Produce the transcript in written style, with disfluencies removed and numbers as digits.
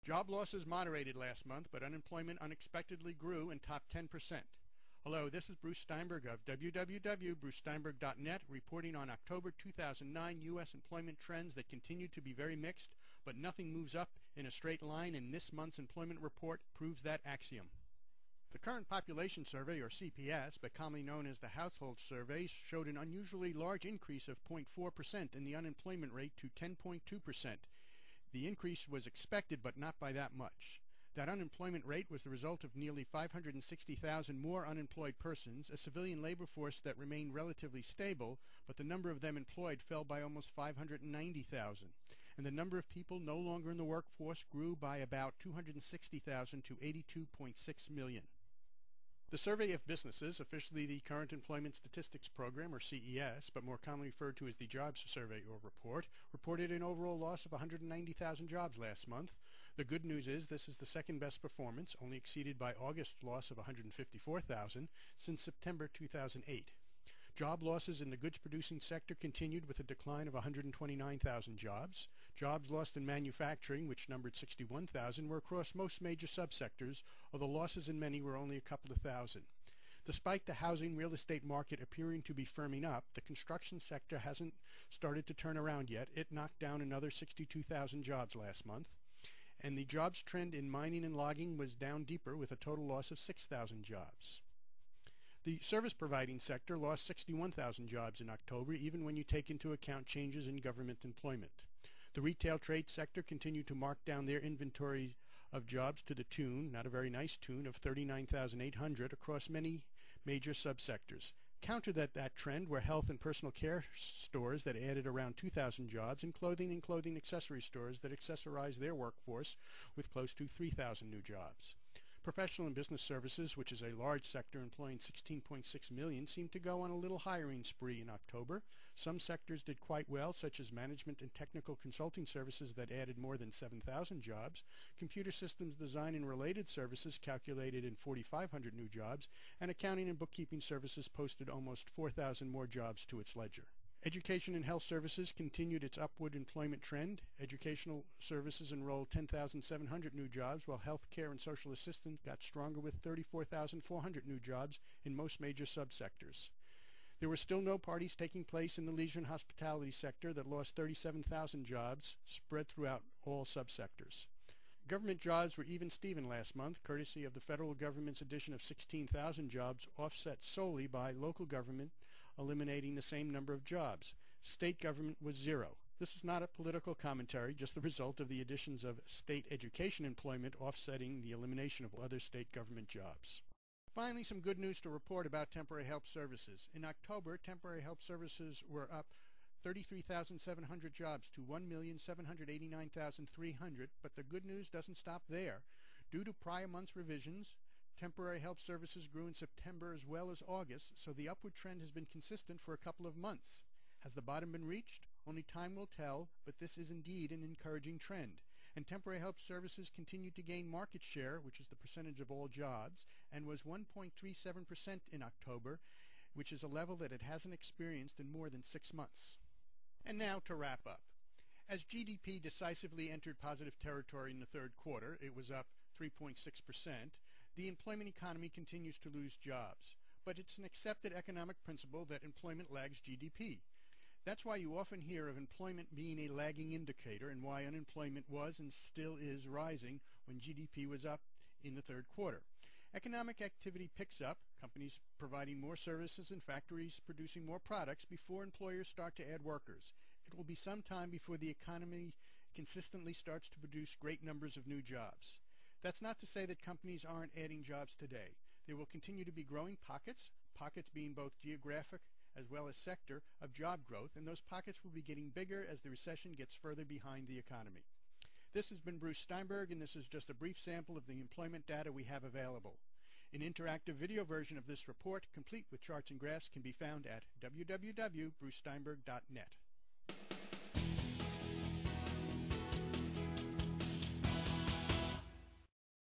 Job losses moderated last month, but unemployment unexpectedly grew and topped 10%. Hello, this is Bruce Steinberg of www.brucesteinberg.net reporting on October 2009 U.S. employment trends that continue to be very mixed, but nothing moves up in a straight line, and this month's employment report proves that axiom. The Current Population Survey, or CPS, but commonly known as the Household Survey, showed an unusually large increase of 0.4% in the unemployment rate to 10.2%. The increase was expected, but not by that much. That unemployment rate was the result of nearly 560,000 more unemployed persons, a civilian labor force that remained relatively stable, but the number of them employed fell by almost 590,000, and the number of people no longer in the workforce grew by about 260,000 to 82.6 million. The Survey of Businesses, officially the Current Employment Statistics Program, or CES, but more commonly referred to as the Jobs Survey or Report, reported an overall loss of 190,000 jobs last month. The good news is this is the second best performance, only exceeded by August's loss of 154,000, since September 2008. Job losses in the goods-producing sector continued with a decline of 129,000 jobs. Jobs lost in manufacturing, which numbered 61,000, were across most major subsectors, although losses in many were only a couple of thousand. Despite the housing real estate market appearing to be firming up, the construction sector hasn't started to turn around yet. It knocked down another 62,000 jobs last month. And the jobs trend in mining and logging was down deeper with a total loss of 6,000 jobs. The service-providing sector lost 61,000 jobs in October, even when you take into account changes in government employment. The retail trade sector continued to mark down their inventory of jobs to the tune, not a very nice tune, of 39,800 across many major subsectors. Counter that trend were health and personal care stores that added around 2,000 jobs, and clothing accessory stores that accessorized their workforce with close to 3,000 new jobs. Professional and business services, which is a large sector employing 16.6 million, seemed to go on a little hiring spree in October. Some sectors did quite well, such as management and technical consulting services that added more than 7,000 jobs, computer systems design and related services calculated in 4,500 new jobs, and accounting and bookkeeping services posted almost 4,000 more jobs to its ledger. Education and health services continued its upward employment trend. Educational services enrolled 10,700 new jobs, while health care and social assistance got stronger with 34,400 new jobs in most major subsectors. There were still no parties taking place in the leisure and hospitality sector that lost 37,000 jobs spread throughout all subsectors. Government jobs were even-steven last month, courtesy of the federal government's addition of 16,000 jobs, offset solely by local government eliminating the same number of jobs. State government was zero. This is not a political commentary, just the result of the additions of state education employment offsetting the elimination of other state government jobs. Finally, some good news to report about temporary help services. In October, temporary help services were up 33,700 jobs to 1,789,300, but the good news doesn't stop there. Due to prior month's revisions, temporary help services grew in September as well as August, so the upward trend has been consistent for a couple of months. Has the bottom been reached? Only time will tell, but this is indeed an encouraging trend. And temporary help services continued to gain market share, which is the percentage of all jobs, and was 1.37% in October, which is a level that it hasn't experienced in more than 6 months. And now to wrap up. As GDP decisively entered positive territory in the third quarter, it was up 3.6%, the employment economy continues to lose jobs. But it's an accepted economic principle that employment lags GDP. That's why you often hear of employment being a lagging indicator, and why unemployment was and still is rising when GDP was up in the third quarter. Economic activity picks up, companies providing more services and factories producing more products before employers start to add workers. It will be some time before the economy consistently starts to produce great numbers of new jobs. That's not to say that companies aren't adding jobs today. There will continue to be growing pockets being both geographic as well as sector of job growth, and those pockets will be getting bigger as the recession gets further behind the economy. This has been Bruce Steinberg, and this is just a brief sample of the employment data we have available. An interactive video version of this report, complete with charts and graphs, can be found at www.brucesteinberg.net.